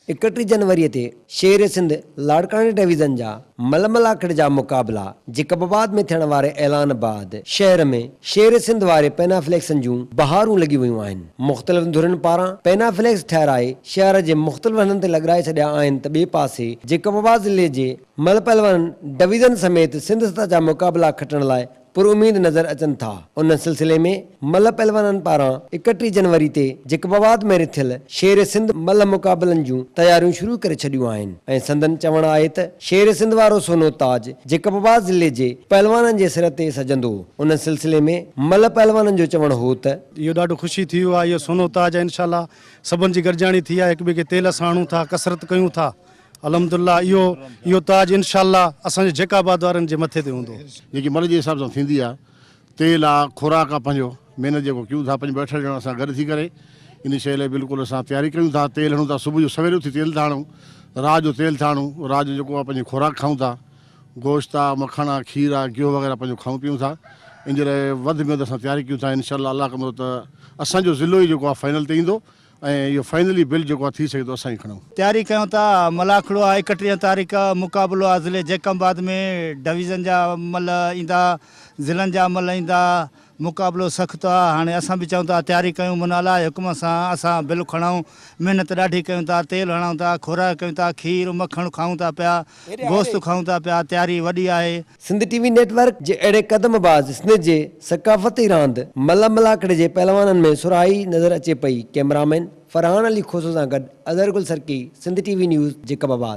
31 जनवरी ते शेर सिंध लाड़कानी डिवीज़न जा मलमलाखड़ जा मुकाबला जिकबाबाद में थियण वारे ऐलान बाद शहर में शेर सिंध वारे पेनाफ्लेक्सन जूं बहारूं लगी वयूं आहिनि। मुख़्तलिफ़ धुरियुनि पारां पेनाफ्लेक्स ठहिराए शहर जे मुख़्तलिफ़ हंधनि ते लॻाए छॾिया आहिनि त ॿिए पासे जिकबाबाद ज़िले जे मल पहलवान डिवीज़न समेत सिंध सतह जा मुकाबला खटण लाइ पुरुमीद नज़र अचनि था। उन सिलसिले में मल पहलवाननि पारां 31 जनवरी ते जिकबाबाद में रिथियल शेर सिंध मल मुक़ाबलनि जूं तयारियूं शुरू करे छॾियूं आहिनि ऐं संदन चवणु आहे त शेर सिंध वारो सोनो ताज जिकबाबाद ज़िले जे पहलवाननि जे सिर ते सजंदो। उन सिलसिले में मल पहलवाननि जो चवणु हो त इहो ॾाढो ख़ुशी थी वियो आहे। इहो सोनो ताज आहे, इंशाल्लाह सभिनि जी गॾिजाणी थी आहे, हिक ॿिए खे तेल सां हणूं था, कसरत कयूं था। अल्हम्दुलिल्लाह इहो ताज इंशाल्लाह असांजे जेकाबाद वारनि जे मथे ते हूंदो। जेकी मल जे हिसाब सां थींदी आहे, तेल आहे, खुराक आहे, पंहिंजो महिनत जेको कयूं था, पंहिंजो 8 ॼणा असां गॾु थी करे इन शइ लाइ बिल्कुलु असां तयारी कयूं था। तेल हणूं था, सुबुह जो सवेल उथी तेल था हणूं, राति जो तेल था हणूं, राति जो जेको आहे पंहिंजी खुराक खाऊं था, गोश्त आहे, मखण आहे, खीर आहे, गिहु वग़ैरह पंहिंजो खाऊं पीऊं था। इन जे लाइ वधि में वधि असां तयारी कयूं था। इंशाल्लाह अल्लाह कंदो त असांजो ज़िलो ई जेको आहे फाइनल ते ईंदो ऐं इहो फाइनली बिल जेको आहे थी सघे थो असां ई खणूं। तयारी कयूं था। मलाखड़ो आहे 31 तारीख़ मुक़ाबलो आहे ज़िले जेकबाद में। डिवीज़न जा मल ईंदा, ज़िलनि जा मल ईंदा। मुक़ाबलो सख़्तु आहे। हाणे असां बि चऊं था तयारी कयूं, माना अलाह हुकुम सां असां बिल खणूं, महिनत ॾाढी कयूं था, तेल हणूं था, खुराक कयूं था, खीर मखण खाऊं था पिया, गोश्त खाऊं था पिया। तयारी वॾी आहे। सिंध टीवी नेटवर्क जे अहिड़े क़दमबाज़ सिंध जे सकाफ़ती रांदि मल मलाखड़ जे पहलवाननि में सुराही नज़र अचे पई। कैमरामैन फरहान अली खोसो सां गॾु अज़हर गुल सरकी, सिंध टीवी न्यूज़ जिकबाबाद।